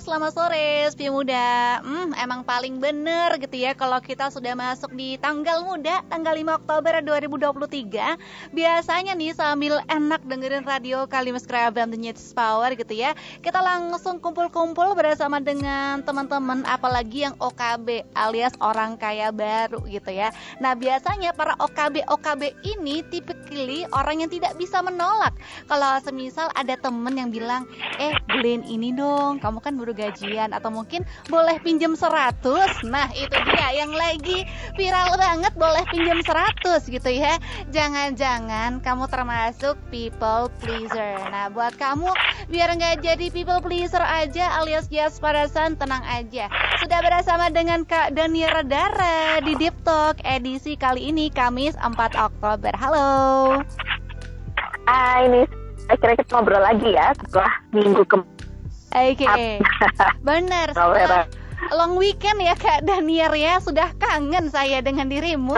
selamat sore Spi Muda. Emang paling bener gitu ya kalau kita sudah masuk di tanggal muda, tanggal 5 Oktober 2023. Biasanya nih sambil enak dengerin radio Kalimas Kerabam The News Power gitu ya, kita langsung kumpul-kumpul bersama dengan teman-teman, apalagi yang OKB alias orang kaya baru gitu ya. Nah biasanya para OKB ini typically orang yang tidak bisa menolak. Kalau semisal ada temen yang bilang, beliin ini dong, kamu kan baru gajian, atau mungkin boleh pinjam 100. Nah itu dia yang lagi viral banget, boleh pinjam 100 gitu ya. Jangan-jangan kamu termasuk people pleaser. Nah buat kamu biar nggak jadi people pleaser aja alias jas parasan, tenang aja. Sudah bersama dengan Kak Dania Dara di Deep Talk edisi kali ini Kamis 4 Oktober. Halo. Ini akhirnya kita ngobrol lagi ya setelah minggu Oke. Benar. Long weekend ya Kak Daniar ya, sudah kangen saya dengan dirimu.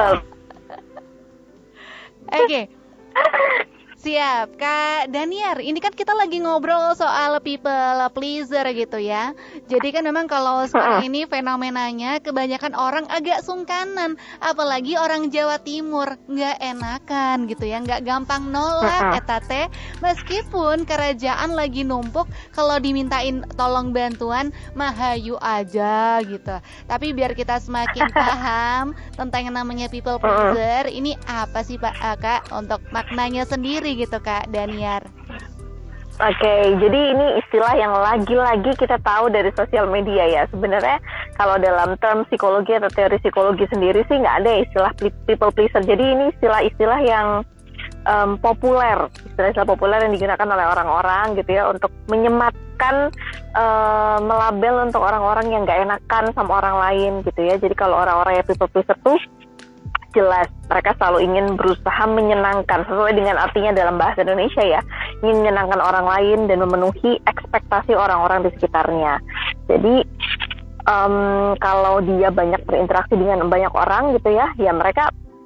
Oke. Siap, Kak Daniar. Ini kan kita lagi ngobrol soal people pleaser gitu ya. Jadi kan memang kalau sekarang ini fenomenanya kebanyakan orang agak sungkanan, apalagi orang Jawa Timur, nggak enakan gitu ya, nggak gampang nolak etate. Meskipun kerajaan lagi numpuk, kalau dimintain tolong bantuan, mahayu aja gitu. Tapi biar kita semakin paham tentang yang namanya people pleaser, ini apa sih Pak Kak untuk maknanya sendiri gitu Kak Daniar? Oke, jadi ini istilah yang lagi-lagi kita tahu dari sosial media ya. Sebenarnya kalau dalam term psikologi atau teori psikologi sendiri sih nggak ada istilah people pleaser. Jadi ini istilah-istilah yang populer, istilah-istilah populer yang digunakan oleh orang-orang gitu ya untuk menyematkan melabel untuk orang-orang yang nggak enakan sama orang lain gitu ya. Jadi kalau orang-orang yang people pleaser tuh jelas mereka selalu ingin berusaha menyenangkan, sesuai dengan artinya dalam bahasa Indonesia ya, ingin menyenangkan orang lain dan memenuhi ekspektasi orang-orang di sekitarnya. Jadi kalau dia banyak berinteraksi dengan banyak orang gitu ya,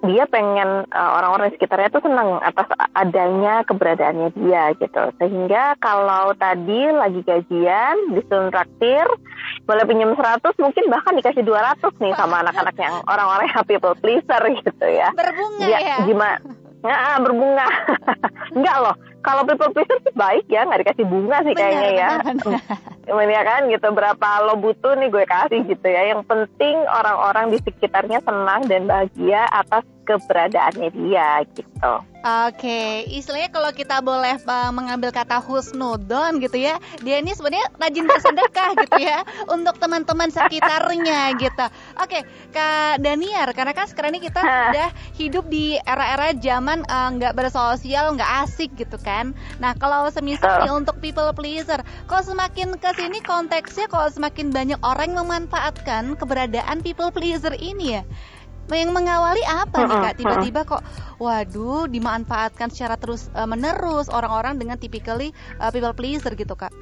dia pengen orang-orang di sekitarnya tuh senang atas adanya keberadaannya dia gitu. Sehingga kalau tadi lagi gajian disuruh traktir, boleh pinjam 100, mungkin bahkan dikasih 200 nih sama anak-anak yang orang-orang yang people pleaser gitu ya. Berbunga ya? Gimana? Berbunga. Enggak loh. Kalau people pleaser sih baik ya, nggak dikasih bunga sih kayaknya ya. Cuman ya kan gitu, berapa lo butuh nih gue kasih gitu ya. Yang penting orang-orang di sekitarnya senang dan bahagia atas keberadaannya dia gitu. Oke, istilahnya kalau kita boleh mengambil kata husnudon gitu ya, dia ini sebenarnya rajin bersedekah gitu ya untuk teman-teman sekitarnya gitu. Oke, Kak Daniar, karena kan sekarang ini kita sudah hidup di era-era zaman nggak bersosial, nggak asik gitu kan. Nah kalau semisal untuk people pleaser, kalau semakin kesini konteksnya, kalau semakin banyak orang yang memanfaatkan keberadaan people pleaser ini ya, yang mengawali apa nih Kak? Tiba-tiba kok waduh dimanfaatkan secara terus menerus orang-orang dengan typically people pleaser gitu Kak.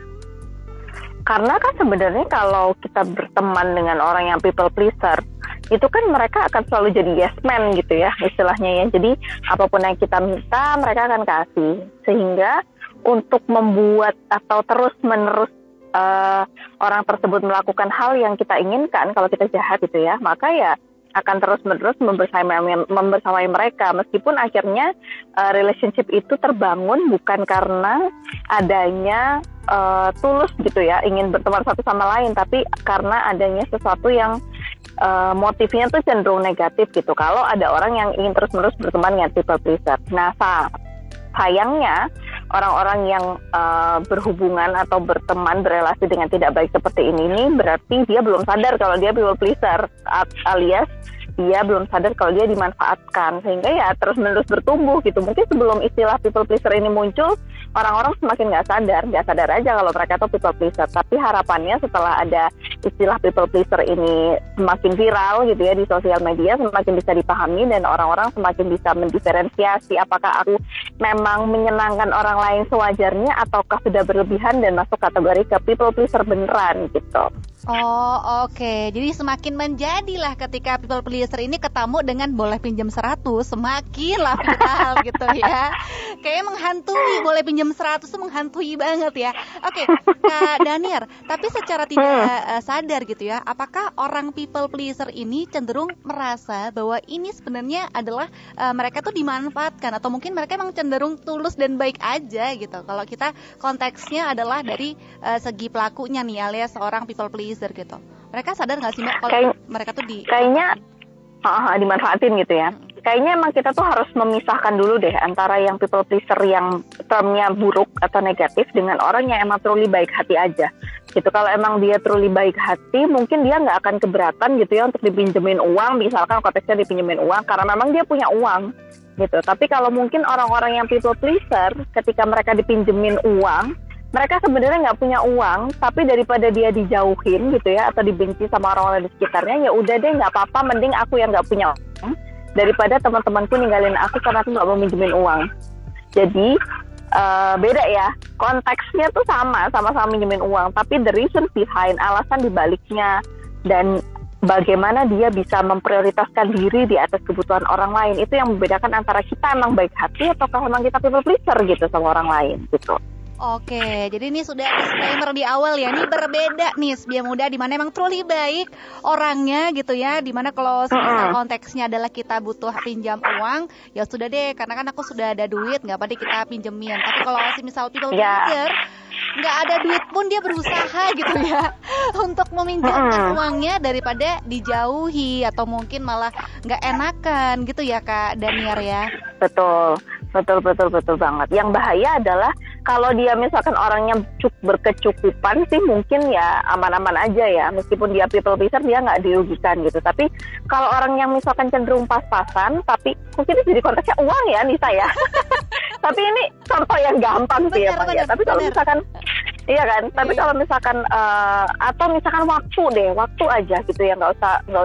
Karena kan sebenarnya kalau kita berteman dengan orang yang people pleaser, itu kan mereka akan selalu jadi yes man gitu ya istilahnya ya. Jadi apapun yang kita minta mereka akan kasih. Sehingga untuk membuat atau terus menerus orang tersebut melakukan hal yang kita inginkan, kalau kita jahat gitu ya, maka ya akan terus-menerus membersamai mereka, meskipun akhirnya relationship itu terbangun bukan karena adanya tulus gitu ya, ingin berteman satu sama lain, tapi karena adanya sesuatu yang motifnya tuh cenderung negatif gitu. Kalau ada orang yang ingin terus-menerus berteman dengan people pleaser. Nah, sayangnya orang-orang yang berhubungan atau berteman, berelasi dengan tidak baik seperti ini berarti dia belum sadar kalau dia people pleaser, alias dia belum sadar kalau dia dimanfaatkan, sehingga ya terus-menerus bertumbuh gitu. Mungkin sebelum istilah people pleaser ini muncul, orang-orang semakin nggak sadar aja kalau mereka tuh people pleaser. Tapi harapannya setelah ada istilah people pleaser ini semakin viral gitu ya di sosial media, semakin bisa dipahami dan orang-orang semakin bisa mendiferensiasi apakah aku memang menyenangkan orang lain sewajarnya ataukah sudah berlebihan dan masuk kategori ke people pleaser beneran gitu. Oh, oke. Jadi semakin menjadilah ketika people pleaser ini ketemu dengan boleh pinjam 100, semakin lah viral gitu ya. Kayak menghantui, boleh pinjam 100 tuh menghantui banget ya. Oke, Kak Daniar, tapi secara tidak sadar gitu ya, apakah orang people pleaser ini cenderung merasa bahwa ini sebenarnya adalah mereka tuh dimanfaatkan, atau mungkin mereka emang cenderung tulus dan baik aja gitu. Kalau kita konteksnya adalah dari segi pelakunya nih, alias seorang people pleaser gitu. Mereka sadar nggak sih Mbak kalau mereka tuh kayaknya dimanfaatin gitu ya. Kayaknya emang kita tuh harus memisahkan dulu deh antara yang people pleaser yang termnya buruk atau negatif dengan orang yang emang truly baik hati aja. Gitu, kalau emang dia truly baik hati, mungkin dia nggak akan keberatan gitu ya untuk dipinjemin uang, misalkan konteksnya dipinjemin uang karena memang dia punya uang gitu. Tapi kalau mungkin orang-orang yang people pleaser, ketika mereka dipinjemin uang, mereka sebenarnya nggak punya uang, tapi daripada dia dijauhin gitu ya, atau dibenci sama orang-orang di sekitarnya, ya udah deh nggak apa-apa, mending aku yang nggak punya uang daripada teman-temanku ninggalin aku karena aku nggak mau minjemin uang. Jadi beda ya, konteksnya tuh sama-sama minjemin uang, tapi the reason behind, alasan dibaliknya dan bagaimana dia bisa memprioritaskan diri di atas kebutuhan orang lain, itu yang membedakan antara kita emang baik hati ataukah emang kita people pleaser gitu sama orang lain gitu. Oke, jadi ini sudah disclaimer di awal ya. Ini berbeda nih Biar Muda, di mana emang truly baik orangnya gitu ya. Di mana kalau konteksnya adalah kita butuh pinjam uang, ya sudah deh, karena kan aku sudah ada duit, nggak apa-apa kita pinjemin. Tapi kalau misal people pleaser, nggak ada duit pun dia berusaha gitu ya untuk meminjamkan uangnya daripada dijauhi atau mungkin malah nggak enakan gitu ya Kak Daniar ya. Betul banget. Yang bahaya adalah kalau dia misalkan orangnya berkecukupan sih mungkin ya aman-aman aja ya, meskipun dia people pleaser dia nggak dirugikan gitu. Tapi kalau orang yang misalkan cenderung pas-pasan, tapi mungkin jadi konteksnya uang ya Nisa ya. Tapi ini contoh yang gampang sih ya Pak ya. Tapi kalau misalkan iya kan, tapi kalau misalkan atau misalkan waktu aja gitu ya, nggak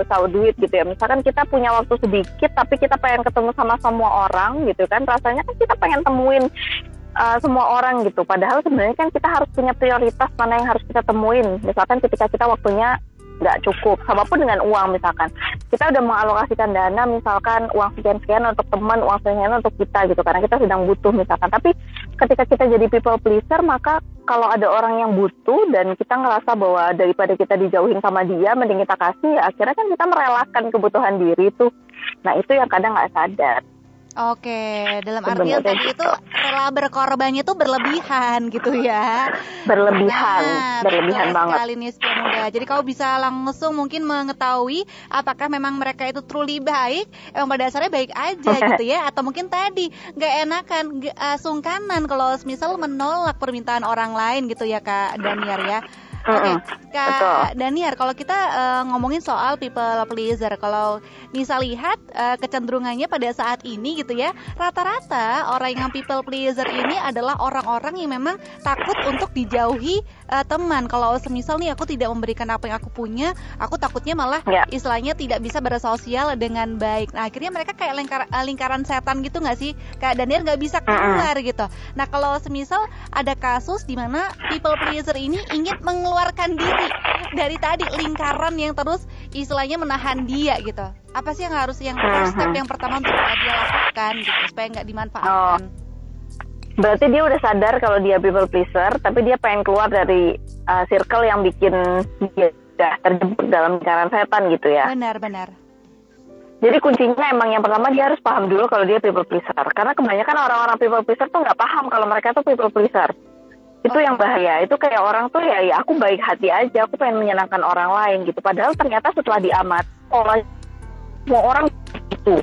usah duit gitu ya. Misalkan kita punya waktu sedikit tapi kita pengen ketemu sama semua orang gitu kan, rasanya kan kita pengen temuin semua orang gitu. Padahal sebenarnya kan kita harus punya prioritas mana yang harus kita temuin. Misalkan ketika kita waktunya nggak cukup, sama pun dengan uang misalkan. Kita udah mengalokasikan dana, misalkan uang sekian-sekian untuk teman, uang sekian untuk kita gitu, karena kita sedang butuh misalkan. Tapi ketika kita jadi people pleaser, maka kalau ada orang yang butuh dan kita ngerasa bahwa daripada kita dijauhin sama dia, mending kita kasih, ya akhirnya kan kita merelakan kebutuhan diri tuh. Nah itu yang kadang nggak sadar. Oke, dalam artian tadi itu rela berkorbannya tuh berlebihan gitu ya. Berlebihan banget. Sekali nih Biar Muda. Jadi kau bisa langsung mungkin mengetahui apakah memang mereka itu truly baik, emang pada dasarnya baik aja gitu ya, atau mungkin tadi nggak enakan, sungkanan kalau misal menolak permintaan orang lain gitu ya Kak Daniar ya. Oke, Kak Daniar, kalau kita ngomongin soal people pleaser, kalau Nisa lihat kecenderungannya pada saat ini gitu ya, rata-rata orang yang people pleaser ini adalah orang-orang yang memang takut untuk dijauhi teman. Kalau semisal nih aku tidak memberikan apa yang aku punya, aku takutnya malah istilahnya tidak bisa bersosial dengan baik. Nah akhirnya mereka kayak lingkaran setan gitu nggak sih Kak Daniar, nggak bisa keluar gitu. Nah kalau semisal ada kasus di mana people pleaser ini ingin mengeluarkan diri dari tadi lingkaran yang terus istilahnya menahan dia gitu, apa sih yang harus first step yang pertama untuk dia lakukan gitu supaya nggak dimanfaatkan? Berarti dia udah sadar kalau dia people pleaser, tapi dia pengen keluar dari circle yang bikin dia terjebak dalam lingkaran setan gitu ya. Benar. Jadi kuncinya emang yang pertama dia harus paham dulu kalau dia people pleaser. Karena kebanyakan orang-orang people pleaser tuh nggak paham kalau mereka tuh people pleaser. Itu yang bahaya. Itu kayak orang tuh ya aku baik hati aja, aku pengen menyenangkan orang lain gitu. Padahal ternyata setelah diamat, semua orang itu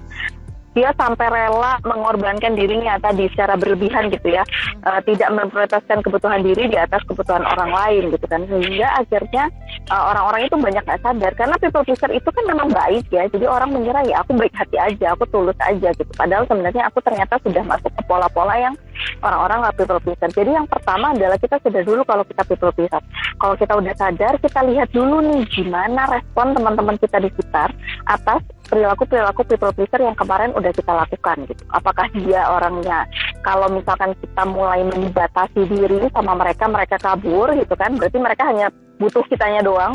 dia sampai rela mengorbankan dirinya tadi secara berlebihan gitu ya, tidak memprioritaskan kebutuhan diri di atas kebutuhan orang lain gitu kan, sehingga akhirnya orang-orang itu banyak nggak sadar karena people pleaser itu kan memang baik ya, jadi orang mengira ya aku baik hati aja, aku tulus aja gitu, padahal sebenarnya aku ternyata sudah masuk ke pola-pola yang orang-orang nggak people pleaser. Jadi yang pertama adalah kita sadar dulu kalau kita people pleaser. Kalau kita udah sadar, kita lihat dulu nih gimana respon teman-teman kita di sekitar atas perilaku people pleaser yang kemarin udah kita lakukan gitu. Apakah dia orangnya kalau misalkan kita mulai membatasi diri sama mereka, mereka kabur gitu kan, berarti mereka hanya butuh kitanya doang.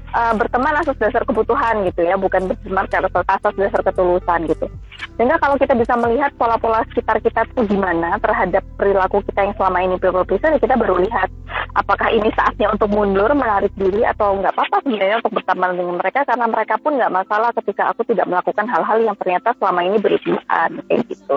Berteman atas dasar kebutuhan gitu ya, bukan berteman atas dasar ketulusan gitu. Sehingga kalau kita bisa melihat pola-pola sekitar kita tuh gimana terhadap perilaku kita yang selama ini people pleaser, kita baru lihat apakah ini saatnya untuk mundur, menarik diri, atau nggak apa-apa sebenarnya untuk berteman dengan mereka, karena mereka pun nggak masalah ketika aku tidak melakukan hal-hal yang ternyata selama ini berlebihan kayak gitu.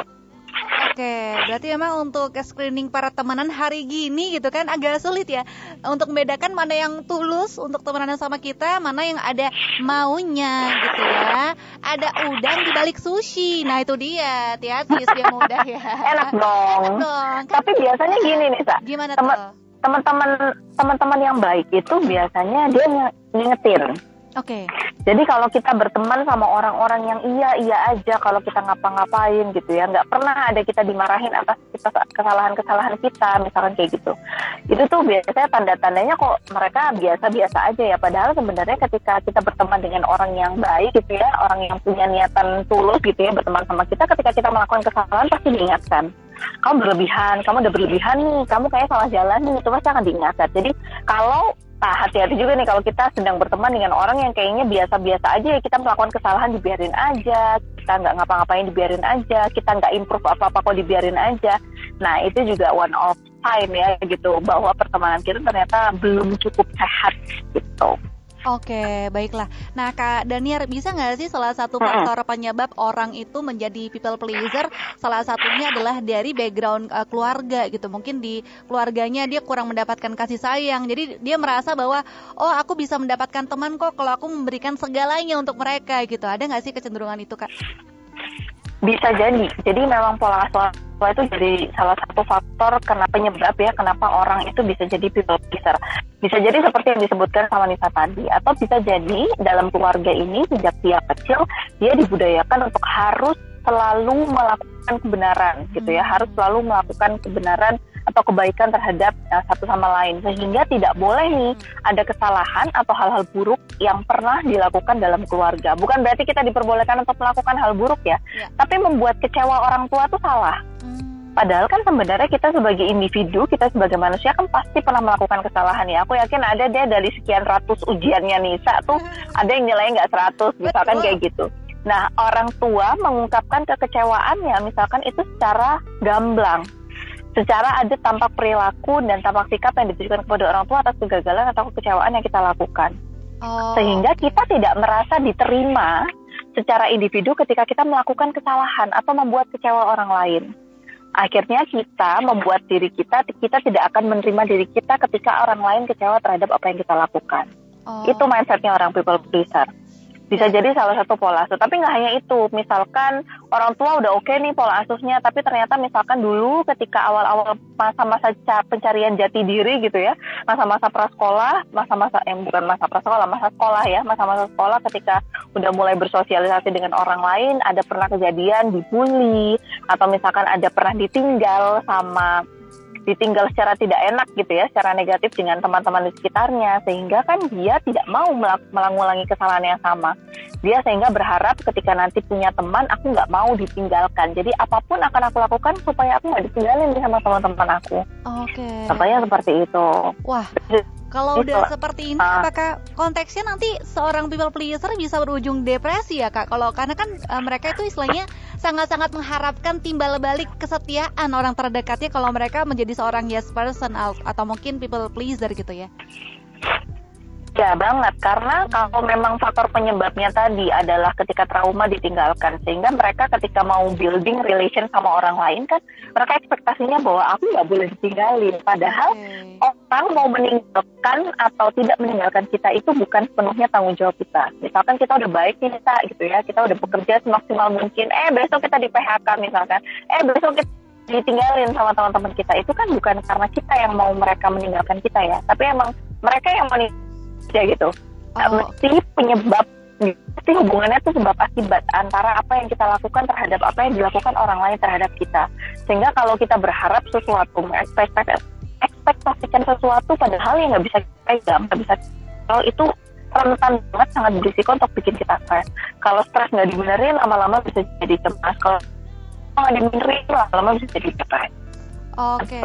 Oke, berarti memang untuk screening para temenan hari gini gitu kan agak sulit ya untuk membedakan mana yang tulus untuk temenan sama kita, mana yang ada maunya gitu ya. Ada udang di balik sushi. Nah, itu dia. Hati-hati istri muda ya. Enak dong. Enak dong. Kan, tapi biasanya gini nih, Sa. Gimana tuh? Teman-teman yang baik itu biasanya dia ngingetin. Oke. Jadi kalau kita berteman sama orang-orang yang iya aja kalau kita ngapa-ngapain gitu ya, nggak pernah ada kita dimarahin atas kesalahan-kesalahan kita, misalkan kayak gitu. Itu tuh biasanya tanda-tandanya kok mereka biasa-biasa aja ya. Padahal sebenarnya ketika kita berteman dengan orang yang baik gitu ya, orang yang punya niatan tulus gitu ya berteman sama kita, ketika kita melakukan kesalahan pasti diingatkan. Kamu berlebihan, kamu udah berlebihan nih, kamu kayak salah jalan nih, itu pasti akan diingatkan. Jadi kalau hati-hati juga nih kalau kita sedang berteman dengan orang yang kayaknya biasa-biasa aja ya, kita melakukan kesalahan dibiarin aja, kita nggak ngapa-ngapain dibiarin aja, kita nggak improve apa-apa kok dibiarin aja. Nah itu juga one of time ya gitu, bahwa pertemanan kita ternyata belum cukup sehat gitu. Oke, baiklah. Nah, Kak Daniar, bisa nggak sih salah satu faktor penyebab orang itu menjadi people pleaser, salah satunya adalah dari background keluarga gitu. Mungkin di keluarganya dia kurang mendapatkan kasih sayang, jadi dia merasa bahwa, oh aku bisa mendapatkan teman kok kalau aku memberikan segalanya untuk mereka gitu. Ada nggak sih kecenderungan itu, Kak? Bisa jadi memang pola asuh itu jadi salah satu faktor penyebab ya kenapa orang itu bisa jadi people pleaser. Bisa jadi seperti yang disebutkan sama Nisa tadi, atau bisa jadi dalam keluarga ini sejak dia kecil dia dibudayakan untuk harus selalu melakukan kebenaran gitu ya, harus selalu melakukan kebenaran atau kebaikan terhadap satu sama lain, sehingga tidak boleh nih ada kesalahan atau hal-hal buruk yang pernah dilakukan dalam keluarga. Bukan berarti kita diperbolehkan untuk melakukan hal buruk ya, tapi membuat kecewa orang tua itu salah. Padahal kan sebenarnya kita sebagai individu, kita sebagai manusia kan pasti pernah melakukan kesalahan ya. Aku yakin ada deh dari sekian ratus ujiannya Nisa tuh ada yang nilainya nggak 100 misalkan kayak gitu. Nah orang tua mengungkapkan kekecewaannya misalkan itu secara gamblang, secara ada tampak perilaku dan tampak sikap yang ditujukan kepada orang tua atas kegagalan atau kekecewaan yang kita lakukan. Sehingga kita tidak merasa diterima secara individu ketika kita melakukan kesalahan atau membuat kecewa orang lain. Akhirnya kita membuat diri kita tidak akan menerima diri kita ketika orang lain kecewa terhadap apa yang kita lakukan. Itu mindsetnya orang people pleaser. Bisa jadi salah satu pola asuh, tapi nggak hanya itu. Misalkan orang tua udah oke nih pola asuhnya, tapi ternyata misalkan dulu ketika awal-awal masa-masa pencarian jati diri gitu ya, masa-masa prasekolah, bukan masa prasekolah, masa sekolah ya, masa-masa sekolah ketika udah mulai bersosialisasi dengan orang lain, ada pernah kejadian dibully, atau misalkan ada pernah ditinggal secara tidak enak gitu ya, secara negatif dengan teman-teman di sekitarnya, sehingga kan dia tidak mau mengulangi kesalahan yang sama. Dia sehingga berharap ketika nanti punya teman, aku nggak mau ditinggalkan. Jadi apapun akan aku lakukan supaya aku nggak ditinggalin sama teman-teman aku. Oke. Contohnya seperti itu. Wah. Kalau udah seperti ini, apakah konteksnya nanti seorang people pleaser bisa berujung depresi ya, Kak? Karena kan mereka itu istilahnya sangat-sangat mengharapkan timbal balik kesetiaan orang terdekatnya kalau mereka menjadi seorang yes person atau mungkin people pleaser gitu ya. Ya banget, karena kalau memang faktor penyebabnya tadi adalah ketika trauma ditinggalkan, sehingga mereka ketika mau building relation sama orang lain kan mereka ekspektasinya bahwa aku nggak boleh ditinggalin, padahal orang mau meninggalkan atau tidak meninggalkan kita itu bukan sepenuhnya tanggung jawab kita. Misalkan kita udah baik nih kita gitu ya, kita udah bekerja semaksimal mungkin, besok kita di PHK misalkan, besok kita ditinggalin sama teman-teman kita, itu kan bukan karena kita yang mau mereka meninggalkan kita ya, tapi emang mereka yang ya gitu. Mesti penyebab, mesti hubungannya itu sebab akibat antara apa yang kita lakukan terhadap apa yang dilakukan orang lain terhadap kita. Sehingga kalau kita berharap sesuatu, ekspektasikan sesuatu padahal yang nggak bisa kita pegang, nggak bisa, kalau itu rentan banget, sangat berisiko untuk bikin kita stres. Kalau stres nggak dibenerin, lama-lama bisa jadi cemas. Kalau nggak dibenerin, lama-lama bisa jadi stres. Oke,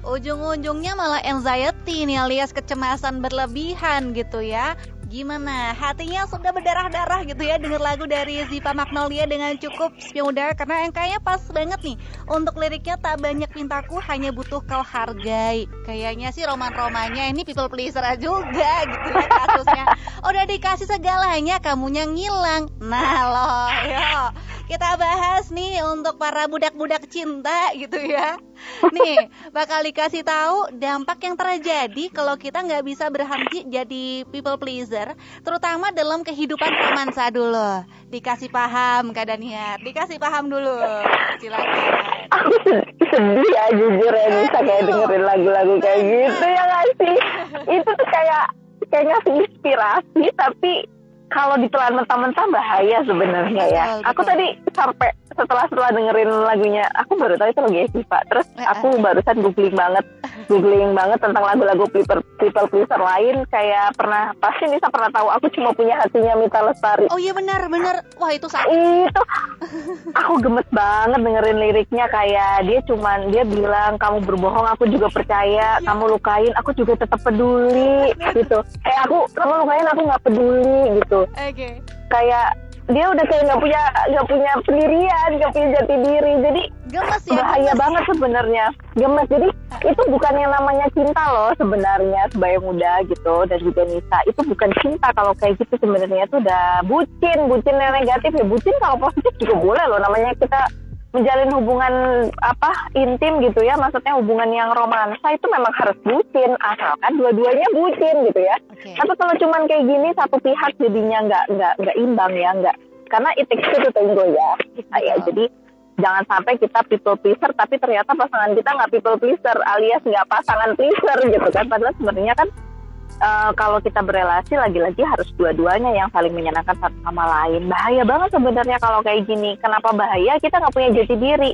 ujung-ujungnya malah anxiety nih alias kecemasan berlebihan gitu ya. Gimana? Hatinya sudah berdarah-darah gitu ya denger lagu dari Ziva Magnolia dengan cukup Spion Muda, karena yang kayaknya pas banget nih untuk liriknya, tak banyak pintaku hanya butuh kau hargai. Kayaknya sih roman-romannya ini people pleaser juga gitu ya kasusnya. Udah dikasih segalanya, kamunya ngilang. Nah loh, yo kita bahas nih untuk para budak-budak cinta gitu ya. Nih, bakal dikasih tahu dampak yang terjadi kalau kita nggak bisa berhenti jadi people pleaser, terutama dalam kehidupan romansa dulu. Dikasih paham, Kak Daniar. Dikasih paham dulu. Silakan. Aku sedih ya, jujur ya, bisa kayak dengerin lagu-lagu kayak gitu ya nggak sih? Itu tuh kayak ngasih inspirasi, tapi kalau ditelan mentah-mentah bahaya sebenarnya ya. Betul. Aku tadi sampai setelah dengerin lagunya, aku baru tahu itu lagu Ziva. Terus aku barusan googling banget tentang lagu-lagu people pleaser lain. Kayak pasti Nisa pernah tahu Aku Cuma Punya Hatinya Mita Lestari. Oh iya benar. Wah itu sakit. Itu aku gemes banget dengerin liriknya. Kayak dia bilang, kamu berbohong aku juga percaya, kamu lukain aku juga tetap peduli gitu. Kayak kamu lukain aku nggak peduli gitu. Oke. Kayak dia udah kayak nggak punya pendirian, nggak punya jati diri. Jadi gemes ya, bahaya banget sebenarnya. Gemes. Jadi itu bukan yang namanya cinta loh sebenarnya, Sebaya Muda gitu dan juga Nisa. Itu bukan cinta kalau kayak gitu, sebenarnya itu udah bucin yang negatif ya. Bucin kalau positif juga boleh loh, namanya kita menjalin hubungan intim gitu ya, maksudnya hubungan yang romansa itu memang harus bucin, asalkan dua-duanya bucin gitu ya. Okay. Tapi kalau cuman kayak gini satu pihak jadinya nggak imbang ya, nggak, karena it takes two to tango ya. Jadi jangan sampai kita people pleaser tapi ternyata pasangan kita nggak people pleaser, alias nggak pasangan pleaser gitu kan. Padahal sebenarnya kan kalau kita berelasi lagi-lagi harus dua-duanya yang saling menyenangkan satu sama lain. Bahaya banget sebenarnya kalau kayak gini. Kenapa bahaya? Kita nggak punya jati diri,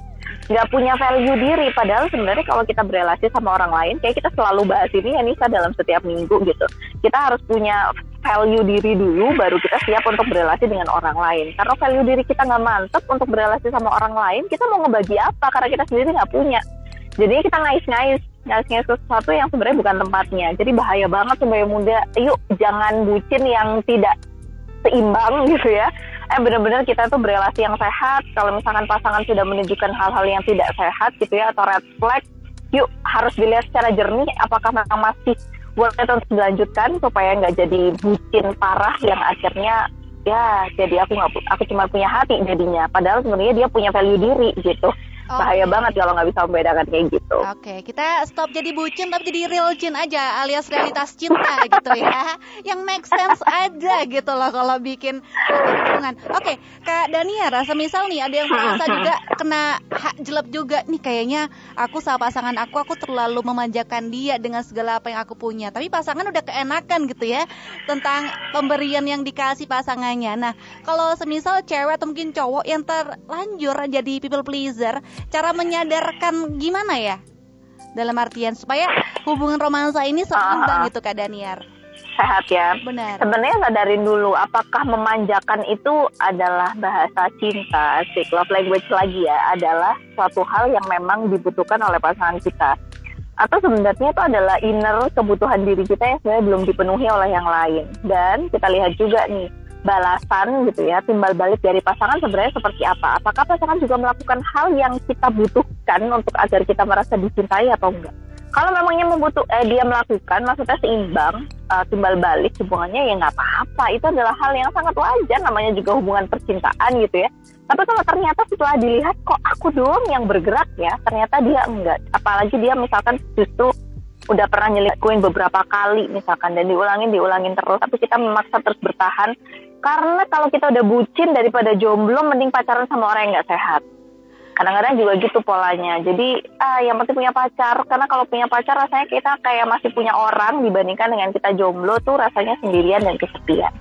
nggak punya value diri. Padahal sebenarnya kalau kita berelasi sama orang lain, kayak kita selalu bahas ini ya Nisa dalam setiap minggu gitu. Kita harus punya value diri dulu, baru kita siap untuk berelasi dengan orang lain. Karena value diri kita nggak mantap untuk berelasi sama orang lain, kita mau ngebagi apa? Karena kita sendiri nggak punya. Jadi kita ngais-ngais sesuatu yang sebenarnya bukan tempatnya. Jadi bahaya banget Sebaya Muda. Yuk jangan bucin yang tidak seimbang gitu ya. Benar-benar kita tuh berelasi yang sehat. Kalau misalkan pasangan sudah menunjukkan hal-hal yang tidak sehat gitu ya, atau red flag, yuk harus dilihat secara jernih apakah memang masih worth it untuk dilanjutkan, supaya nggak jadi bucin parah yang akhirnya ya jadi aku cuma punya hati jadinya. Padahal sebenarnya dia punya value diri gitu. Bahaya banget kalau nggak bisa membedakan kayak gitu. Oke, kita stop jadi bucin tapi jadi real cin aja, alias realitas cinta gitu ya. Yang make sense aja gitu loh kalau bikin hubungan. Oke, Kak Daniar, semisal nih ada yang merasa juga kena hak jelek juga nih, kayaknya aku sama pasangan aku terlalu memanjakan dia dengan segala apa yang aku punya. Tapi pasangan udah keenakan gitu ya tentang pemberian yang dikasih pasangannya. Nah, kalau semisal cewek atau mungkin cowok yang terlanjur jadi people pleaser, cara menyadarkan gimana ya? Dalam artian supaya hubungan romansa ini seimbang gitu Kak Daniar. Sehat ya. Benar. Sebenarnya sadarin dulu apakah memanjakan itu adalah bahasa cinta, love language lagi ya, adalah suatu hal yang memang dibutuhkan oleh pasangan kita. Atau sebenarnya itu adalah inner kebutuhan diri kita yang sebenarnya belum dipenuhi oleh yang lain. Dan kita lihat juga nih balasan gitu ya, timbal balik dari pasangan sebenarnya seperti apa. Apakah pasangan juga melakukan hal yang kita butuhkan untuk agar kita merasa dicintai atau enggak. Kalau memangnya dia melakukan, maksudnya seimbang, timbal balik hubungannya ya nggak apa-apa. Itu adalah hal yang sangat wajar, namanya juga hubungan percintaan gitu ya. Tapi kalau ternyata setelah dilihat kok aku doang yang bergerak ya, ternyata dia enggak. Apalagi dia misalkan justru udah pernah nyelikuin beberapa kali misalkan dan diulangin terus, tapi kita memaksa terus bertahan. Karena kalau kita udah bucin daripada jomblo, mending pacaran sama orang yang nggak sehat. Kadang-kadang juga gitu polanya. Jadi yang penting punya pacar, karena kalau punya pacar rasanya kita kayak masih punya orang dibandingkan dengan kita jomblo tuh rasanya sendirian dan kesepian.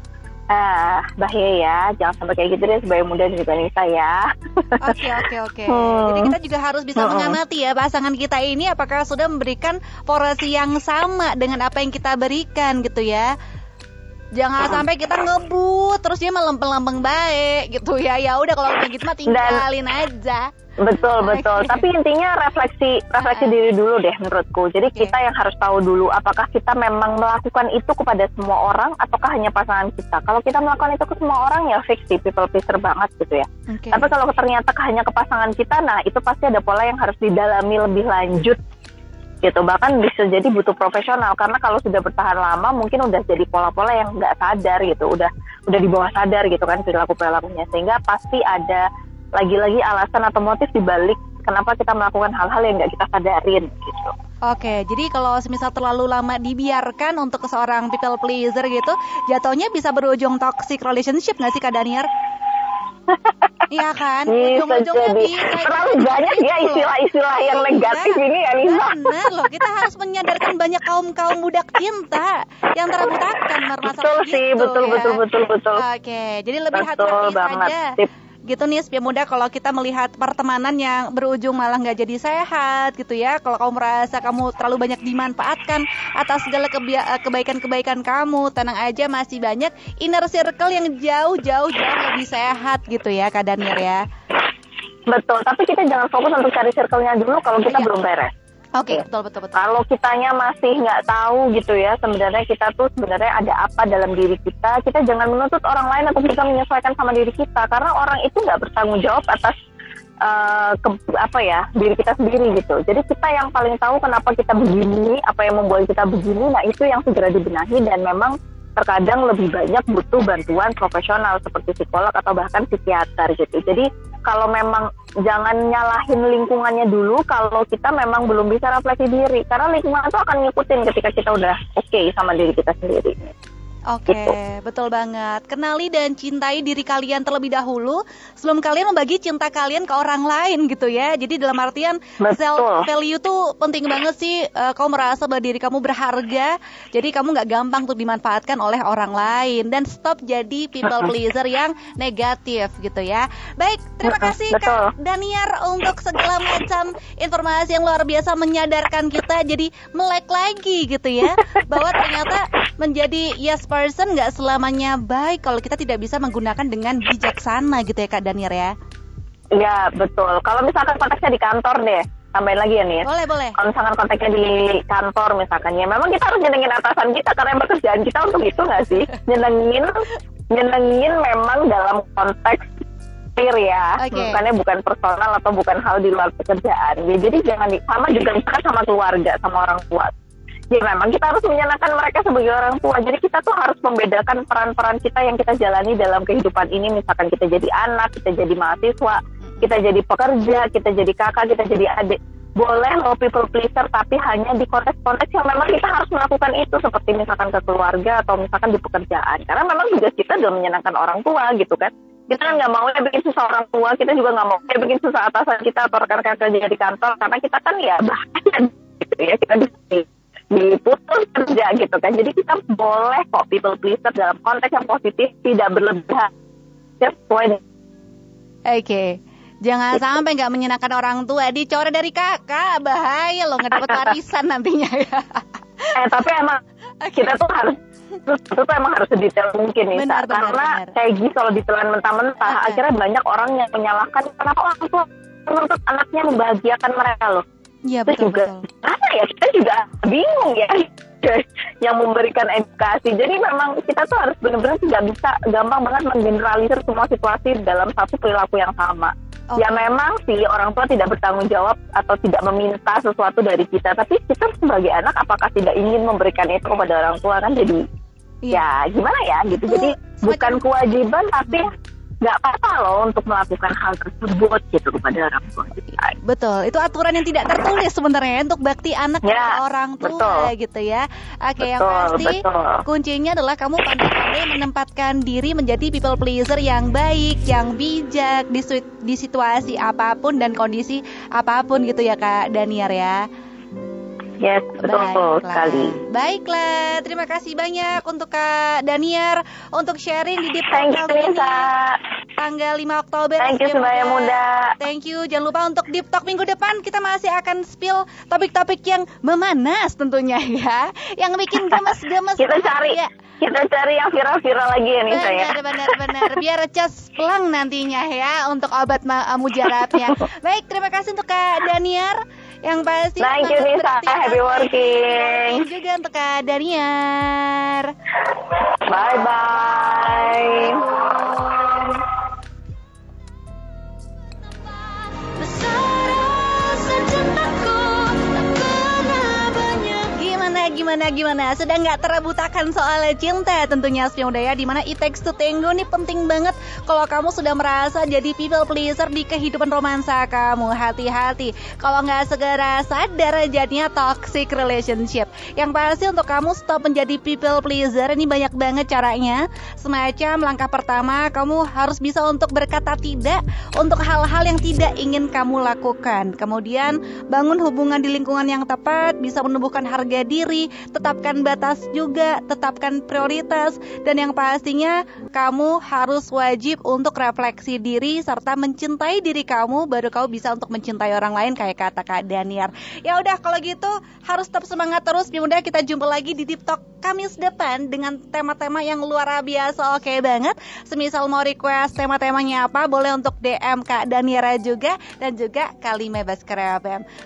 Bahaya ya, jangan sampai kayak gitu deh Sebaya Muda dan juga Nisa ya. Oke. Jadi kita juga harus bisa mengamati ya pasangan kita ini apakah sudah memberikan porsi yang sama dengan apa yang kita berikan gitu ya. Jangan sampai kita ngebut terus dia melempeng-lempeng baik gitu ya. Ya udah kalau kayak gitu mah tinggalin aja. Betul. Tapi intinya refleksi diri dulu deh menurutku. Jadi kita yang harus tahu dulu apakah kita memang melakukan itu kepada semua orang ataukah hanya pasangan kita. Kalau kita melakukan itu ke semua orang ya fix sih, people pleaser banget gitu ya. Tapi kalau ternyata hanya ke pasangan kita, nah itu pasti ada pola yang harus didalami lebih lanjut gitu. Bahkan bisa jadi butuh profesional, karena kalau sudah bertahan lama mungkin udah jadi pola-pola yang nggak sadar gitu, udah di bawah sadar gitu kan perilakunya, sehingga pasti ada lagi-lagi alasan atau motif dibalik kenapa kita melakukan hal-hal yang nggak kita sadarin gitu. Oke, jadi kalau misal terlalu lama dibiarkan untuk seorang people pleaser gitu, jatuhnya bisa berujung toxic relationship nggak sih Kak Daniar? Iya kan, ujung-ujungnya bisa. Terlalu banyak ya istilah-istilah yang negatif ini ya Nisa. Benar loh, kita harus menyadarkan banyak kaum budak cinta yang terbutakan bermasalah betul. Oke, jadi lebih hati-hati saja. Gitu nih Setia Muda, kalau kita melihat pertemanan yang berujung malah nggak jadi sehat gitu ya. Kalau kamu merasa kamu terlalu banyak dimanfaatkan atas segala kebaikan-kebaikan kamu, tenang aja, masih banyak inner circle yang jauh lebih sehat gitu ya Kak Daniar ya. Betul, tapi kita jangan fokus untuk cari circle-nya dulu kalau kita belum beres. Oke, betul. Kalau kitanya masih nggak tahu gitu ya, sebenarnya kita tuh sebenarnya ada apa dalam diri kita jangan menuntut orang lain atau kita menyesuaikan sama diri kita, karena orang itu nggak bertanggung jawab atas diri kita sendiri gitu. Jadi kita yang paling tahu kenapa kita begini, apa yang membuat kita begini, nah itu yang segera dibenahi, dan memang terkadang lebih banyak butuh bantuan profesional seperti psikolog atau bahkan psikiater gitu. Jadi kalau memang jangan nyalahin lingkungannya dulu kalau kita memang belum bisa refleksi diri, karena lingkungan itu akan ngikutin ketika kita udah oke sama diri kita sendiri. Oke, betul banget. Kenali dan cintai diri kalian terlebih dahulu sebelum kalian membagi cinta kalian ke orang lain gitu ya. Jadi dalam artian self value tuh penting banget sih. Kau merasa bahwa diri kamu berharga, jadi kamu nggak gampang tuh dimanfaatkan oleh orang lain, dan stop jadi people pleaser yang negatif gitu ya. Baik, terima kasih Kak Daniar untuk segala macam informasi yang luar biasa, menyadarkan kita jadi melek lagi gitu ya, bahwa ternyata menjadi yes person nggak selamanya baik kalau kita tidak bisa menggunakan dengan bijaksana gitu ya Kak Daniar ya. Iya betul. Kalau misalkan konteksnya di kantor deh, tambahin lagi ya nih. Boleh. Kalau misalkan konteksnya di kantor misalkan ya, memang kita harus nyenengin atasan kita karena pekerjaan kita untuk itu nggak sih? Nyenengin memang dalam konteks ya, bukannya bukan personal atau bukan hal di luar pekerjaan. Ya, jadi jangan sama juga misalkan sama keluarga, sama orang tua. Ya memang kita harus menyenangkan mereka sebagai orang tua. Jadi kita tuh harus membedakan peran-peran kita yang kita jalani dalam kehidupan ini. Misalkan kita jadi anak, kita jadi mahasiswa, kita jadi pekerja, kita jadi kakak, kita jadi adik. Boleh loh people pleaser, tapi hanya di konteks-konteks yang memang kita harus melakukan itu. Seperti misalkan ke keluarga atau misalkan di pekerjaan. Karena memang tugas kita adalah menyenangkan orang tua gitu kan. Kita kan nggak mau bikin susah orang tua, kita juga nggak mau bikin susah atasan kita atau rekan-rekan kerja di kantor. Karena kita kan ya bahkan gitu ya, kita diputus kerja gitu kan. Jadi kita boleh kok people pleaser dalam konteks yang positif, tidak berlebihan. Oke. Jangan sampai nggak menyenangkan orang tua, dicoret dari kakak, bahaya loh, nggak dapat warisan nantinya ya. Tapi emang kita tuh harus emang harus sedetail mungkin nih, karena kayak gitu kalau ditelan mentah-mentah, akhirnya banyak orang yang menyalahkan kenapa orang tua menuntut anaknya membahagiakan mereka loh. Iya betul. Karena ya kita juga bingung ya yang memberikan edukasi. Jadi memang kita tuh harus benar-benar tidak bisa gampang banget menggeneralisir semua situasi dalam satu perilaku yang sama. Ya memang sih orang tua tidak bertanggung jawab atau tidak meminta sesuatu dari kita, tapi kita sebagai anak apakah tidak ingin memberikan itu kepada orang tua kan? Jadi ya gimana ya gitu. Jadi bukan kewajiban tapi nggak apa-apa loh untuk melakukan hal tersebut gitu kepada orang tua. Betul, itu aturan yang tidak tertulis sebenarnya untuk bakti anak kepada orang tua gitu ya. Oke, yang pasti kuncinya adalah kamu pandai-pandai menempatkan diri menjadi people pleaser yang baik, yang bijak di situasi apapun dan kondisi apapun gitu ya Kak Daniar ya. Yes, betul sekali. Baiklah, terima kasih banyak untuk Kak Daniar untuk sharing di Deep Talk kali ini. Tanggal 5 Oktober. Thank you Sebaya Muda. Thank you. Jangan lupa untuk Deep Talk minggu depan kita masih akan spill topik-topik yang memanas tentunya ya. Yang bikin gemes-gemes. Kita cari. Kita cari yang viral-viral lagi ya nih saya. Benar. Biar cas pelang nantinya ya untuk obat mujarabnya. Baik, terima kasih untuk Kak Daniar. Yang pasti Thank you Nisa, happy working. Juga untuk Kak Daniar. Bye-bye. Gimana? Sudah nggak terbutakan soal cinta tentunya Asmi Udaya, dimana It Takes Two Tango nih penting banget. Kalau kamu sudah merasa jadi people pleaser di kehidupan romansa kamu, hati-hati. Kalau nggak segera sadar jadinya toxic relationship. Yang pasti untuk kamu stop menjadi people pleaser ini banyak banget caranya. Semacam langkah pertama, kamu harus bisa untuk berkata tidak untuk hal-hal yang tidak ingin kamu lakukan. Kemudian bangun hubungan di lingkungan yang tepat, bisa menumbuhkan harga diri, tetapkan batas juga, tetapkan prioritas, dan yang pastinya kamu harus wajib untuk refleksi diri serta mencintai diri kamu, baru kamu bisa untuk mencintai orang lain kayak kata Kak Daniar. Ya udah kalau gitu harus tetap semangat terus. Mudah kita jumpa lagi di Deep Talk Kamis depan dengan tema-tema yang luar biasa oke banget. Semisal mau request tema-temanya apa, boleh untuk DM Kak Daniara juga dan juga Kalime Baskara FM.